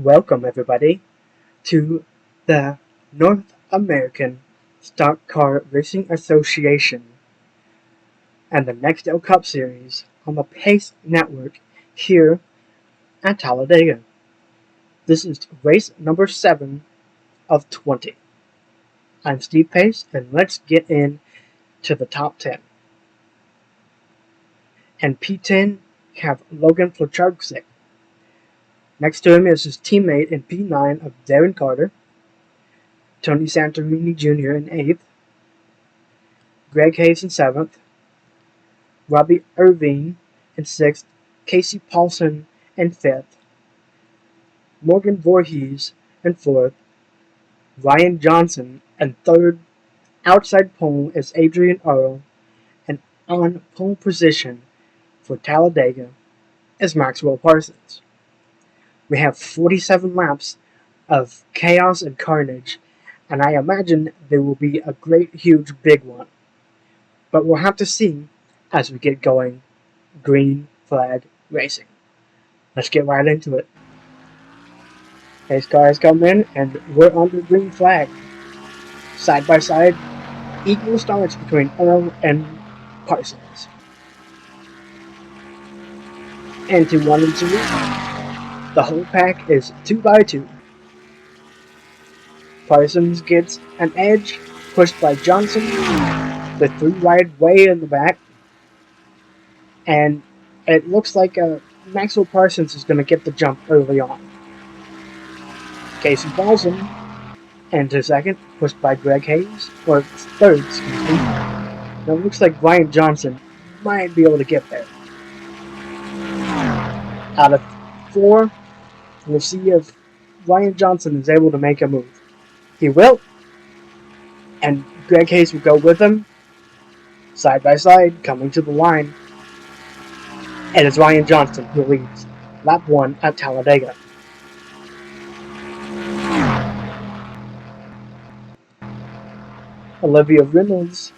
Welcome everybody to the North American Stock Car Racing Association and the NEXTEL Cup Series on the Pace Network here at Talladega. This is race number 7 of 20. I'm Steve Pace, and let's get in to the top 10. And P10 have Logan Flacharczyk. Next to him is his teammate in P9 of Darren Carter, Tony Santorini Jr. in 8th, Greg Hayes in 7th, Robbie Irvine in 6th, Casey Paulson in 5th, Morgan Voorhees in 4th, Ryan Johnson in 3rd. Outside pole is Adrian Earl, and on pole position for Talladega is Maxwell Parsons. We have 47 laps of chaos and carnage, and I imagine there will be a great, huge, big one. But we'll have to see as we get going. Green flag racing. Let's get right into it. Pace cars come in, and we're under green flag. Side by side, equal starts between Earl and Parsons. Into 1 and 2. The whole pack is 2 by 2. Parsons gets an edge, pushed by Johnson. The 3 wide way in the back. And it looks like Maxwell Parsons is going to get the jump early on. Casey Paulson into 2nd, pushed by Greg Hayes, or 3rd, excuse me. Now it looks like Ryan Johnson might be able to get there. Out of 4, we'll see if Ryan Johnson is able to make a move. He will, and Greg Hayes will go with him, side by side, coming to the line. And it's Ryan Johnson who leads lap 1 at Talladega. Olivia Reynolds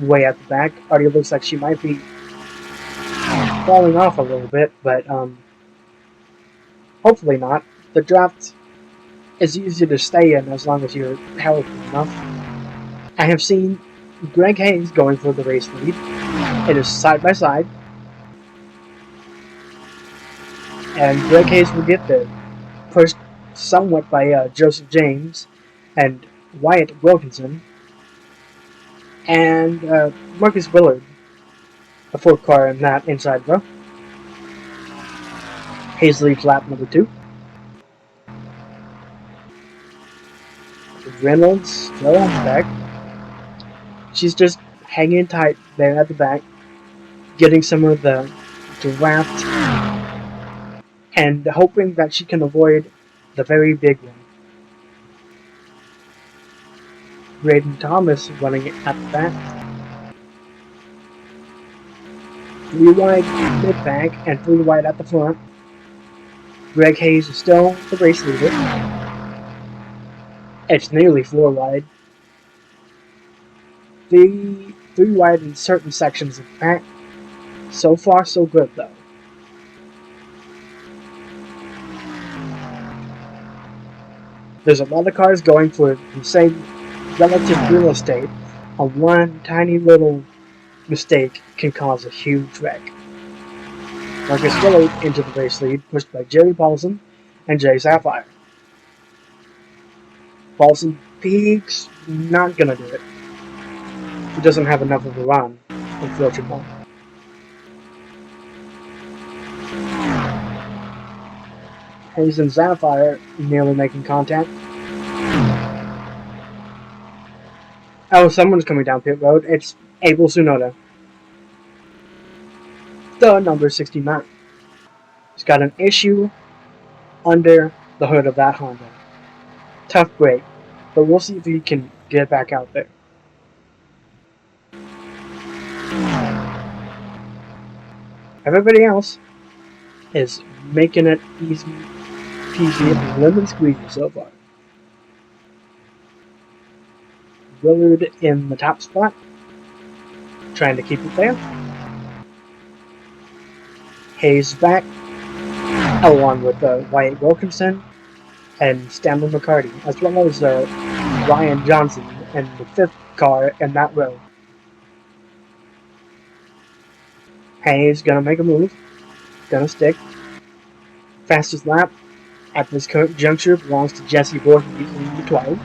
way at the back. Already looks like she might be falling off a little bit, but hopefully not. The draft is easy to stay in as long as you're healthy enough. I have seen Greg Hayes going for the race lead. It is side by side. And Greg Hayes will get there, pushed somewhat by Joseph James and Wyatt Wilkinson. And Marcus Willard, a 4th car in that inside row. Hayes leads lap number 2. Reynolds still on the back. She's just hanging tight there at the back, getting some of the draft and hoping that she can avoid the very big one. Braden Thomas running at the back. 3 wide mid-back and 3 wide at the front. Greg Hayes is still the race leader. It's nearly 4 wide. 3 wide in certain sections of the pack. So far, so good, though. There's a lot of cars going for the same relative real estate. On one tiny little mistake can cause a huge wreck. Marcus Willard into the race lead, pushed by Jerry Paulson and Jay Sapphire. Paulson peaks, not gonna do it. He doesn't have enough of a run, unfortunately. Hayes and Sapphire nearly making contact. Oh, someone's coming down pit road. It's Abel Tsunoda, the number 69. He's got an issue under the hood of that Honda. Tough break, but we'll see if he can get back out there. Everybody else is making it easy peasy and lemon squeezy so far. Willard in the top spot, trying to keep it there. Hayes back, along with Wyatt Wilkinson and Stanley McCarty, as well as Ryan Johnson in the 5th car in that row. Hayes gonna make a move, gonna stick. Fastest lap at this current juncture belongs to Jesse Voorhees in the 12,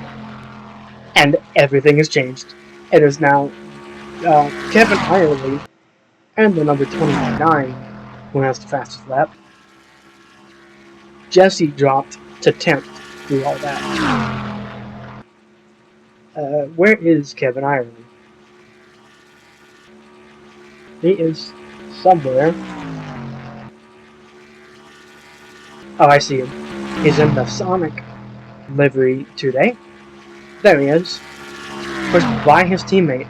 and everything has changed. It is now Kevin Irely and the number 29 who has the fastest lap. Jesse dropped to 10th through all that. Where is Kevin Irely? He is somewhere. Oh, I see him. He's in the Sonic livery today. There he is. Pushed by his teammate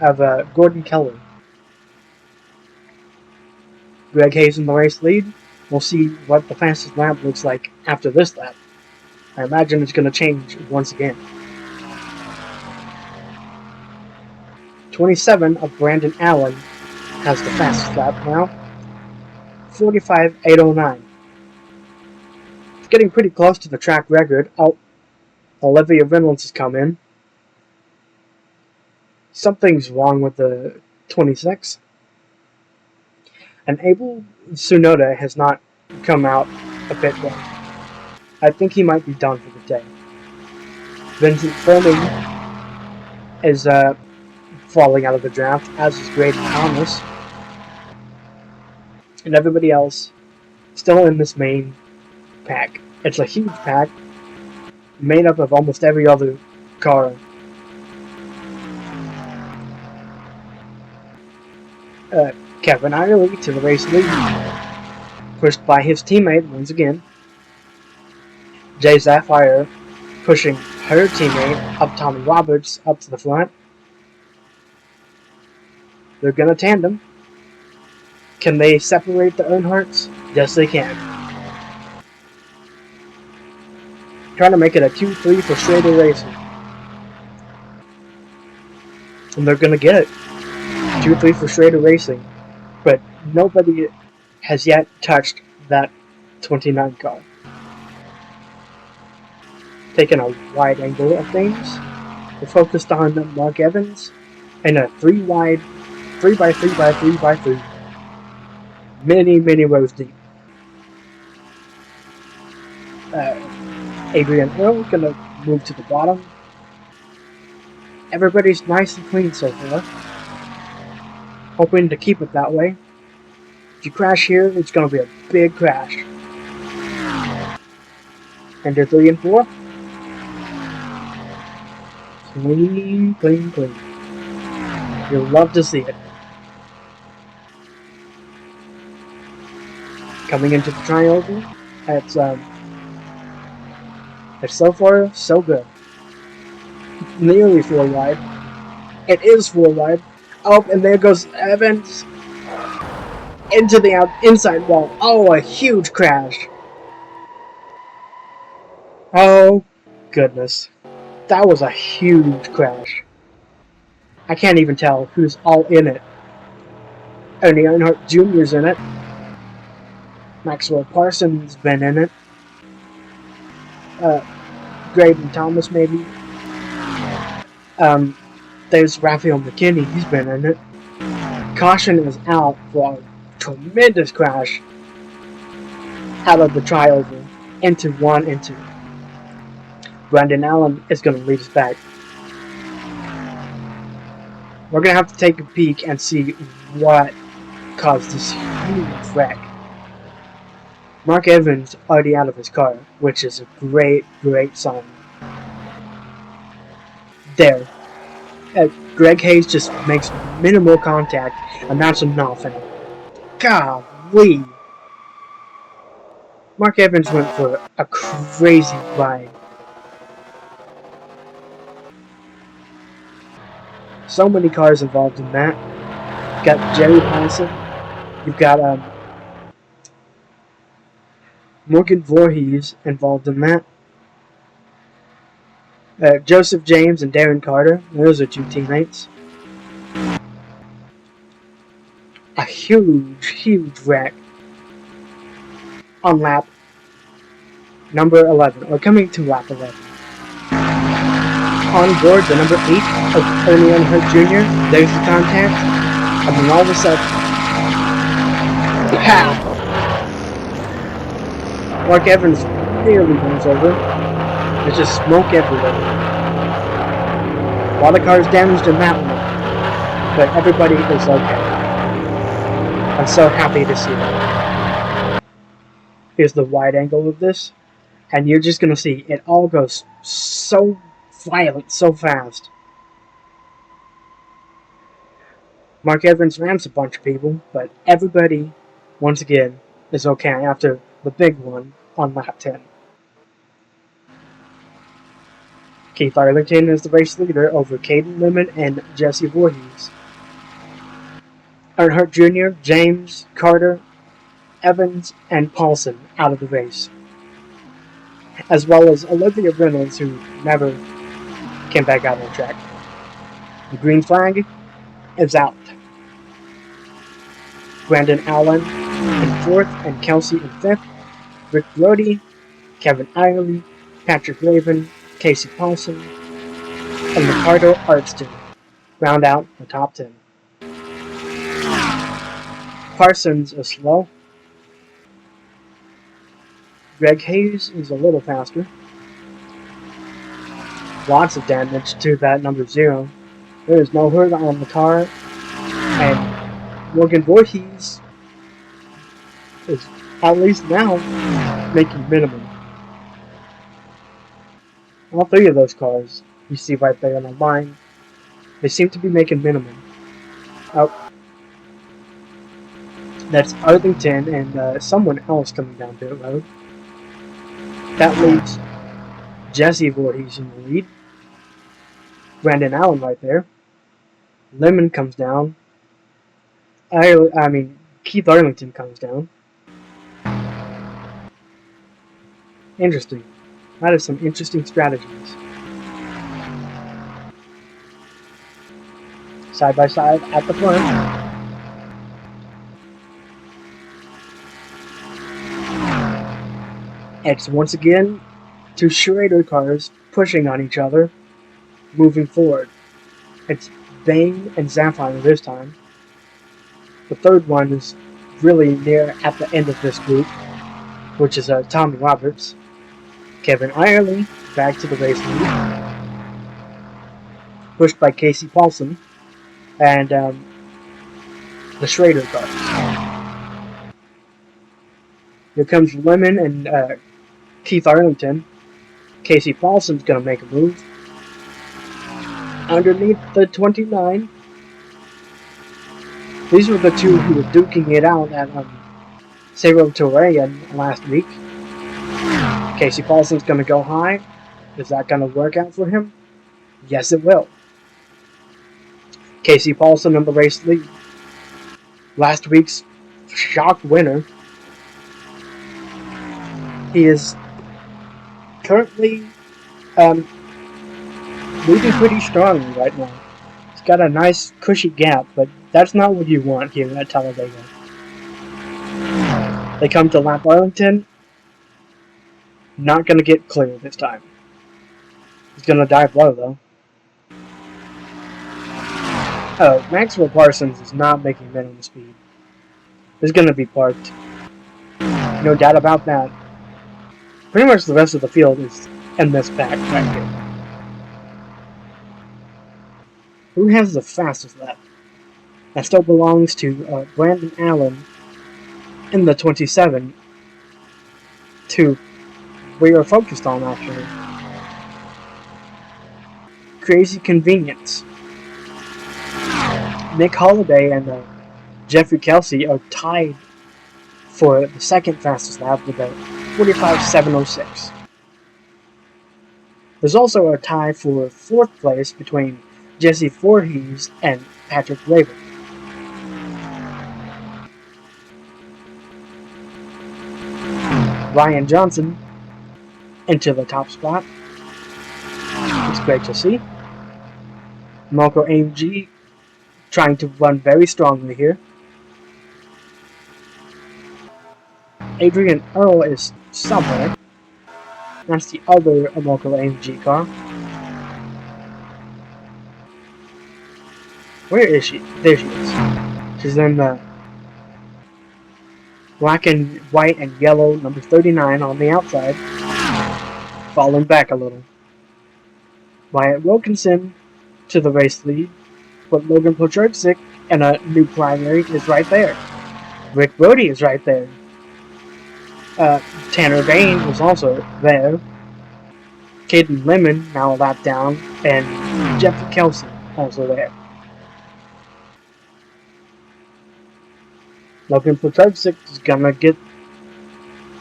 of Gordon Keller. Greg Hayes in the race lead. We'll see what the fastest lap looks like after this lap. I imagine it's going to change once again. 27 of Brandon Allen has the fastest lap now. 45.809. It's getting pretty close to the track record. Oh, Olivia Reynolds has come in. Something's wrong with the 26. And Abel Tsunoda has not come out a bit well. I think he might be done for the day. Vincent Fleming is falling out of the draft, as is Graydon Thomas. And everybody else still in this main pack. It's a huge pack, made up of almost every other car. Kevin Irely to the race lead, pushed by his teammate once again. Jay Sapphire pushing her teammate up Tommy Roberts up to the front. They're gonna tandem. Can they separate the Earnhardts? Yes, they can. Trying to make it a 2-3 for Schrader Racing. And they're gonna get it. 2-3 for Schrader Racing. But nobody has yet touched that 29 car. Taking a wide angle of things, we're focused on Mark Evans and a 3-wide, 3x3x3x3. Many rows deep. Adrian Earl gonna move to the bottom. Everybody's nice and clean so far. Hoping to keep it that way. If you crash here, it's gonna be a big crash. Enter 3 and 4. Clean. You'll love to see it. Coming into the triangle, it's so far so good. Nearly 4 wide. It is 4 wide. Oh, and there goes Evans into the inside wall. Oh, a huge crash. Oh, goodness. That was a huge crash. I can't even tell who's all in it. Ernie Earnhardt Jr.'s in it. Maxwell Parsons been in it. Graydon Thomas, maybe. There's Raphael McKinney. He's been in it. Caution is out for a tremendous crash out of the trioval into 1 and 2. Brandon Allen is going to lead us back. We're going to have to take a peek and see what caused this huge wreck. Mark Evans already out of his car, which is a great sign. There. Greg Hayes just makes minimal contact, and that's enough. And golly! Mark Evans went for a crazy ride. So many cars involved in that. You've got Jerry Hansen. You've got Morgan Voorhees involved in that. Joseph James and Darren Carter. Those are 2 teammates. A huge wreck on lap number 11, or coming to lap 11. On board the number 8 of Ernie Earnhardt Jr., there's the contact, and then all of a sudden, pow! Mark Evans barely goes over. There's just smoke everywhere. A lot of cars damaged in that one, but everybody is okay. I'm so happy to see that. Here's the wide angle of this, and you're just gonna see it all goes so violent, so fast. Mark Evans rams a bunch of people, but everybody, once again, is okay after the big one on lap 10. Keith Arlington is the race leader over Caden Lemon and Jesse Voorhees. Earnhardt Jr., James, Carter, Evans, and Paulson out of the race, as well as Olivia Reynolds, who never came back out on the track. The green flag is out. Brandon Allen in 4th and Kelsey in 5th. Rick Brody, Kevin Irely, Patrick Raven, Casey Paulson, and Ricardo Artston round out the top 10. Parsons is slow. Greg Hayes is a little faster. Lots of damage to that number 0. There is no hurt on the car, and Morgan Voorhees is, at least now, making minimum. All 3 of those cars you see right there on the line, they seem to be making minimum. Oh, that's Arlington and someone else coming down pit road. That leaves Jesse Voorhees in the lead. Brandon Allen right there. Lemon comes down. Keith Arlington comes down. Interesting. That is some interesting strategies. Side by side at the front. It's once again 2 Schrader cars pushing on each other, moving forward. It's Bain and Zafire this time. The third one is really near at the end of this group, which is Tommy Roberts. Kevin Irely back to the race lead, pushed by Casey Paulson and the Schrader cars. Here comes Lemon and Keith Arlington. Casey Paulson's going to make a move. Underneath the 29. These were the 2 who were duking it out at Cerro Torre last week. Casey Paulson's going to go high. Is that going to work out for him? Yes, it will. Casey Paulson in the race lead. Last week's shock winner. He is currently moving pretty strong right now. He's got a nice cushy gap, but that's not what you want here at Talladega. They come to lap Arlington. Not going to get clear this time. He's going to dive low, though. Oh, Maxwell Parsons is not making minimum speed. He's going to be parked. No doubt about that. Pretty much the rest of the field is in this pack right here. Who has the fastest lap? That still belongs to Brandon Allen in the 27. To we are focused on, actually. Crazy Convenience. Nick Holliday and Jeffrey Kelsey are tied for the second fastest lap with a 45.706. There's also a tie for 4th place between Jesse Voorhees and Patrick Raven. Ryan Johnson into the top spot. It's great to see. Marco AMG trying to run very strongly here. Adrian Earl is somewhere. That's the other local AMG car. Where is she? There she is. She's in the black and white and yellow number 39 on the outside, falling back a little. Wyatt Wilkinson to the race lead, but Logan Pochurczyk and a new primary is right there. Rick Brody is right there. Tanner Bain is also there. Caden Lemon now a lap down, and Jeffrey Kelsey also there. Logan Pochurczyk is gonna get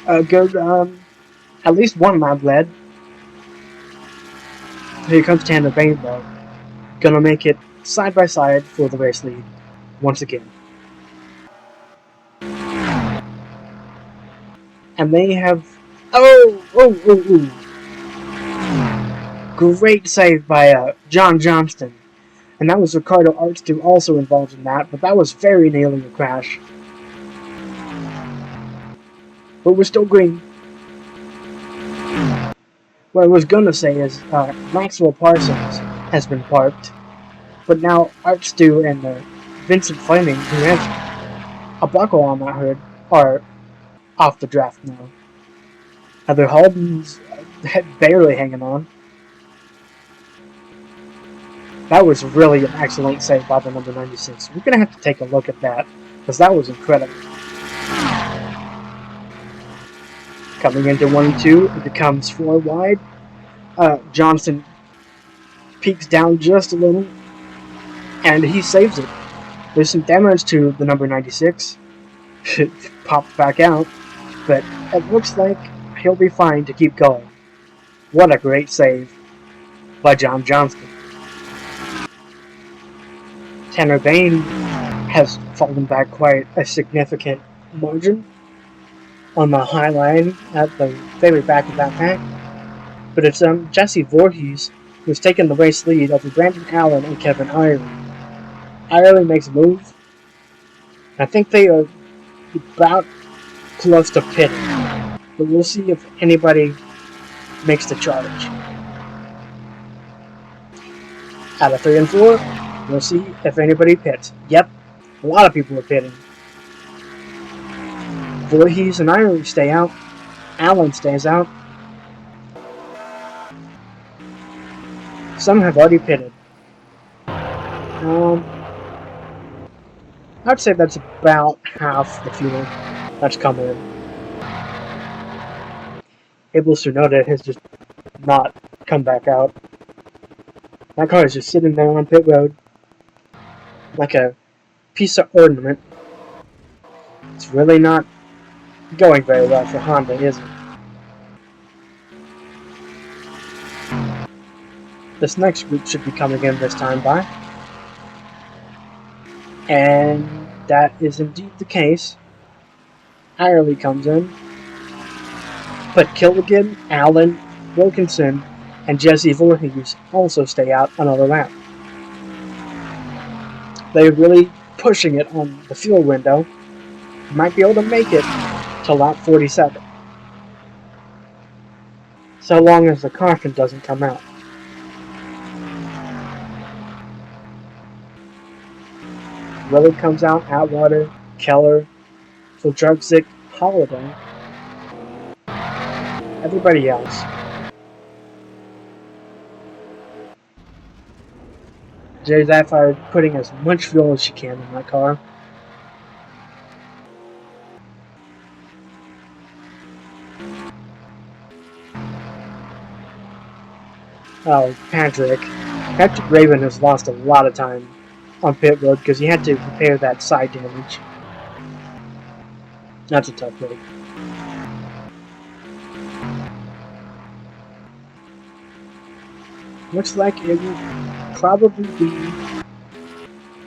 a good, at least one lap led. Here comes Tanner Bain though. Gonna make it side by side for the race lead once again. And they have... Oh! Great save by John Johnston. And that was Ricardo Artstu also involved in that, but that was very nailing a crash. But we're still green. What I was gonna say is Maxwell Parsons has been parked, but now Artstu and Vincent Fleming, who has a buckle on that hood, are off the draft now. Heather Holden's barely hanging on. That was really an excellent save by the number 96. We're going to have to take a look at that, because that was incredible. Coming into 1 and 2, it becomes 4 wide. Johnson peeks down just a little, and he saves it. There's some damage to the number 96. It popped back out, but it looks like he'll be fine to keep going. What a great save by John Johnston. Tanner Bain has fallen back quite a significant margin on the high line at the very back of that pack. But it's Jesse Voorhees who's taken the race lead over Brandon Allen and Kevin Ireland. Ireland makes a move. I think they are about close to pitting, but we'll see if anybody makes the charge. Out of 3 and 4, we'll see if anybody pits. Yep, a lot of people are pitting. Voorhees and Ireland stay out. Allen stays out. Some have already pitted. I'd say that's about half the fuel that's come in. Abel Sunoda has just not come back out. That car is just sitting there on pit road like a piece of ornament. It's really not going very well for Honda, is it? This next group should be coming in this time by. And that is indeed the case. Irely comes in. But Killigan, Allen, Wilkinson, and Jesse Voorhees also stay out another lap. They're really pushing it on the fuel window. Might be able to make it to lap 47. So long as the caution doesn't come out. Willie comes out, Atwater, Keller, Pochurczyk, Holiday. Everybody else. Jay Zafire putting as much fuel as she can in that car. Oh, Patrick Raven has lost a lot of time on pit road because he had to repair that side damage. That's a tough break. Looks like it will probably be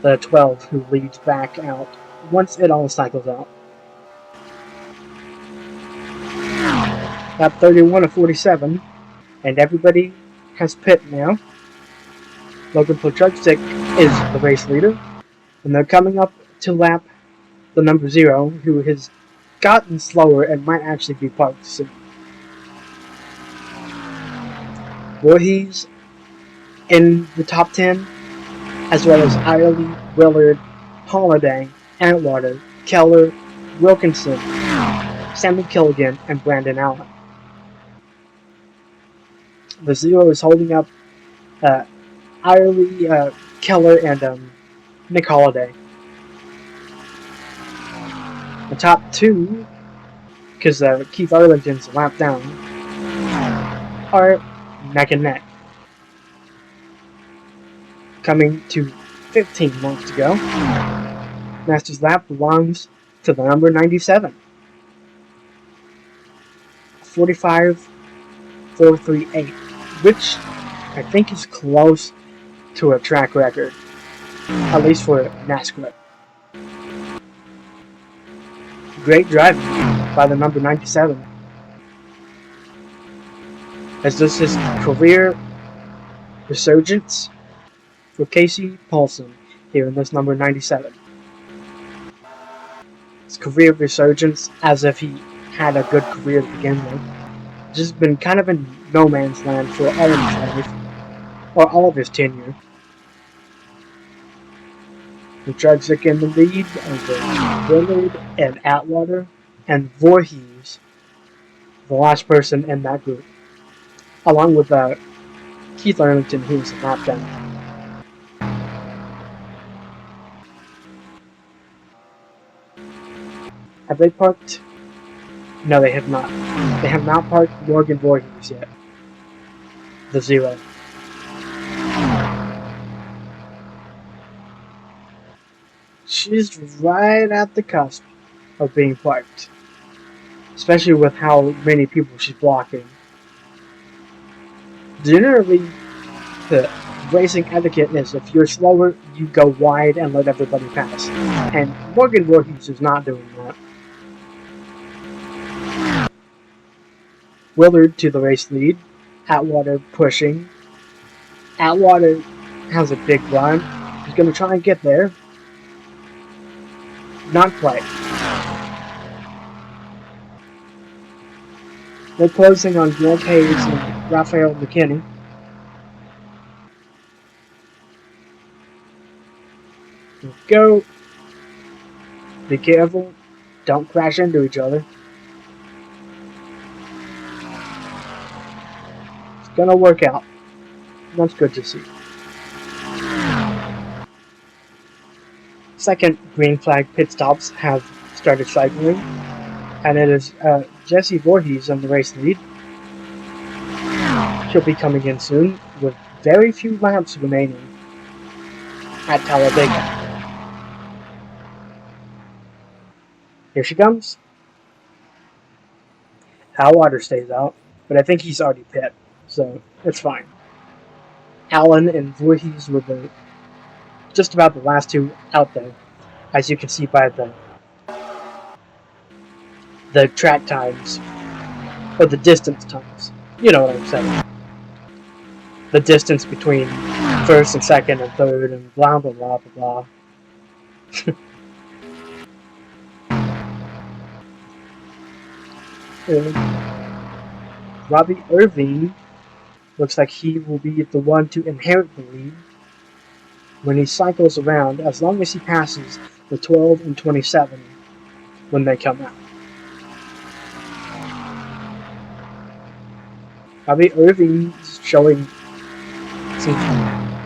the 12 who leads back out once it all cycles out. Lap 31 of 47, and everybody has pit now. Logan Pochurczyk is the race leader, and they're coming up to lap the number 0, who has gotten slower and might actually be parked soon. Voorhees in the top 10, as well as Irely, Willard, Holiday, Atwater, Keller, Wilkinson, Sammy Killigan, and Brandon Allen. The 0 is holding up Irely, Keller, and Nick Holiday. The top 2, because Keith Arlington's a lap down, are neck and neck. Coming to 15 laps to go. Master's lap belongs to the number 97. 45.438, which I think is close to a track record, at least for NASCRA. Great driving by the number 97. As this is career resurgence for Casey Paulson here in this number 97. His career resurgence as if he had a good career to begin with. Just been kind of in no man's land for all of his life, or all of his tenure. Lutrudzik in the lead over Willard and Atwater, and Voorhees, the last person in that group, along with Keith Arlington, who was a lap down. Have they parked? No, they have not. They have not parked Morgan Voorhees yet. The 0. She's right at the cusp of being parked, especially with how many people she's blocking. Generally, the racing etiquette is if you're slower, you go wide and let everybody pass. And Morgan Voorhees is not doing that. Willard to the race lead. Atwater pushing. Atwater has a big run. He's going to try and get there. Not quite. They're closing on Greg Hayes and Raphael McKinney. Go. Be careful. Don't crash into each other. It's gonna work out. That's good to see. Second green flag pit stops have started cycling, and it is Jesse Voorhees on the race lead. She'll be coming in soon with very few laps remaining at Talladega. Here she comes. Atwater stays out, but I think he's already pit, so it's fine. Allen and Voorhees were just about the last two out there, as you can see by the track times, or the distance times. You know what I'm saying. The distance between first and second and third and blah blah blah blah blah. Robbie Irvine looks like he will be the one to inherit the lead when he cycles around, as long as he passes the 12 and 27 when they come out. Robbie Irvine is showing some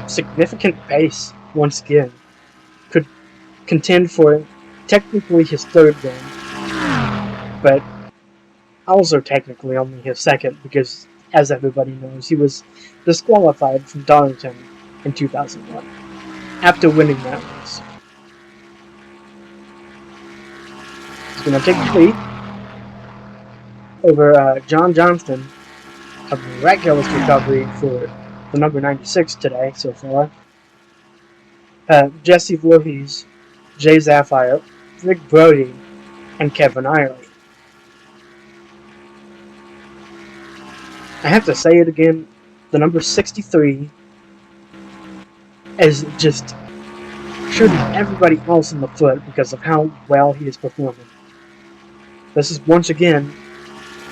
significant pace once again. Could contend for technically his third win, but also technically only his second, because, as everybody knows, he was disqualified from Darlington in 2001 after winning that race. He's going to take the lead over John Johnston, a miraculous recovery for the number 96 today so far. Jesse Voorhees, Jay Zafire, Rick Brody, and Kevin Irely. I have to say it again, the number 63 is just shooting everybody else in the foot because of how well he is performing. This is once again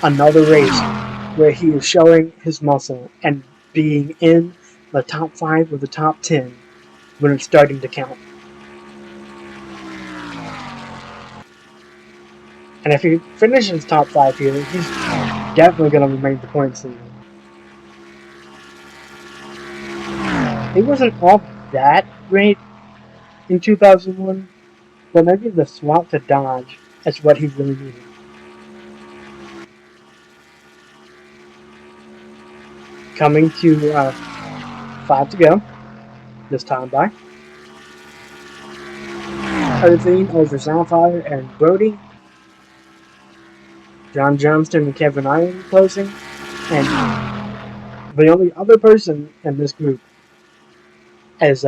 another race where he is showing his muscle and being in the top 5 or the top 10 when it's starting to count. And if he finishes top 5 here, he's definitely going to remain the points leader. He wasn't all that great in 2001, but maybe the swap to Dodge is what he really needed. Coming to 5 to go, this time by. Irvine over Sapphire and Brody. John Johnston and Kevin Iron closing. And the only other person in this group is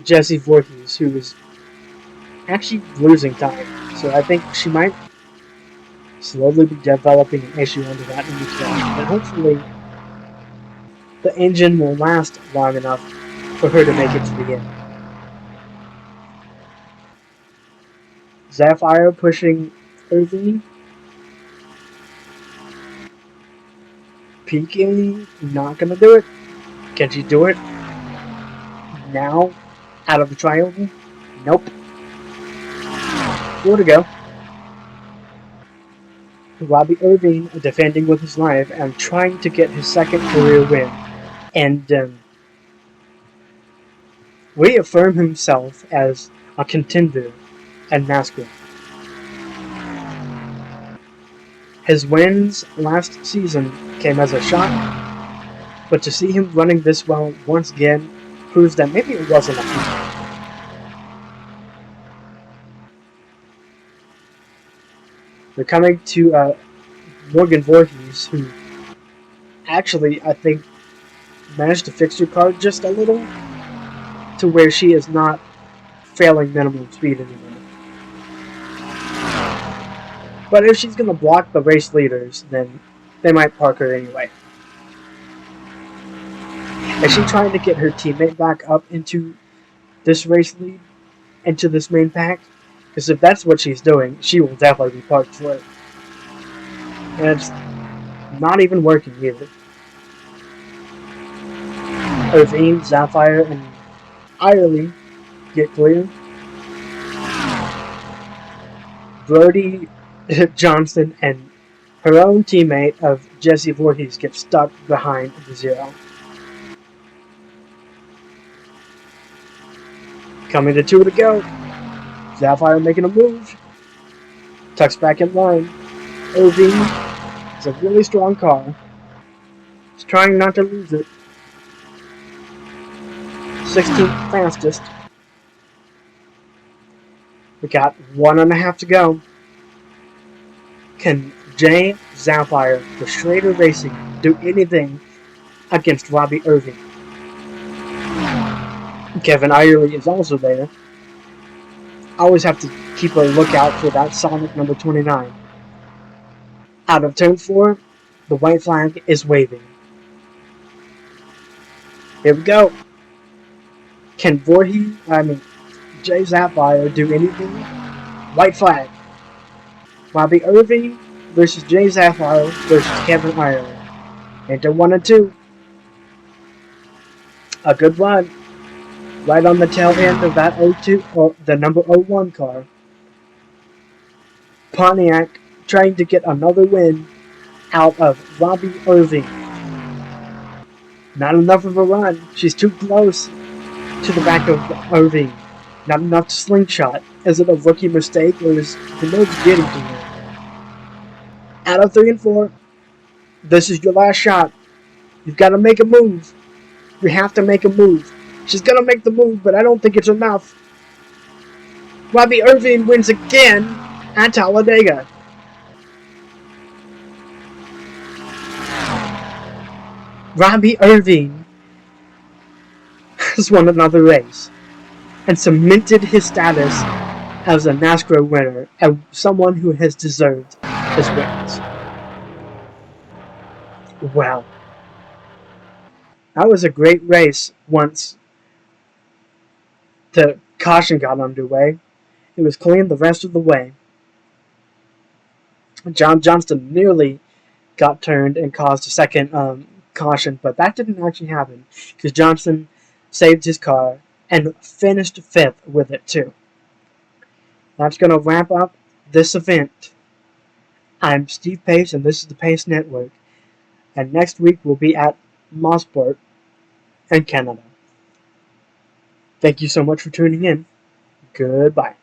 Jesse Voorhees, who is actually losing time. So I think she might slowly be developing an issue under that new track. But hopefully the engine will last long enough for her to make it to the end. Sapphire pushing Irvine. Peeking, not gonna do it. Can she do it now? Out of the triangle? Nope. 4 to go. Robbie Irvine defending with his life and trying to get his second career win. And reaffirm himself as a contender in NASCRA. His wins last season came as a shock, but to see him running this well once again proves that maybe it wasn't a fluke. We're coming to Morgan Voorhees, who actually, I think, managed to fix her car just a little to where she is not failing minimum speed anymore. But if she's going to block the race leaders, then they might park her anyway. Is she trying to get her teammate back up into this race lead? Into this main pack? Because if that's what she's doing, she will definitely be parked for it. And it's not even working either. Irvine, Sapphire, and Irely get clear. Brody, Johnson, and her own teammate of Jesse Voorhees get stuck behind the 0. Coming to 2 to go. Sapphire making a move. Tucks back in line. Irvine is a really strong car. He's trying not to lose it. 16th fastest. We got 1.5 to go. Can Jay Sapphire for Schrader Racing do anything against Robbie Irvine? Kevin Irely is also there. Always have to keep a lookout for that Sonic number 29. Out of turn 4, the white flag is waving. Here we go. Can Jay Sapphire do anything? White flag. Robbie Irvine versus Jay Sapphire versus Kevin Ireland. Into 1 and 2. A good run. Right on the tail end of that 02, or the number 01 car. Pontiac trying to get another win out of Robbie Irvine. Not enough of a run. She's too close to the back of Irvine. Not enough to slingshot. Is it a rookie mistake, or is the nose getting to her? Out of 3 and 4, this is your last shot. You've got to make a move. You have to make a move. She's going to make the move, but I don't think it's enough. Robbie Irvine wins again at Talladega. Robbie Irvine has won another race and cemented his status as a NASCRA winner and someone who has deserved his wins. Wow. That was a great race once the caution got underway. It was clean the rest of the way. John Johnston nearly got turned and caused a second caution, but that didn't actually happen because Johnson saved his car and finished 5th with it too. That's going to wrap up this event. I'm Steve Pace, and this is the Pace Network. And next week we'll be at Mosport in Canada. Thank you so much for tuning in. Goodbye.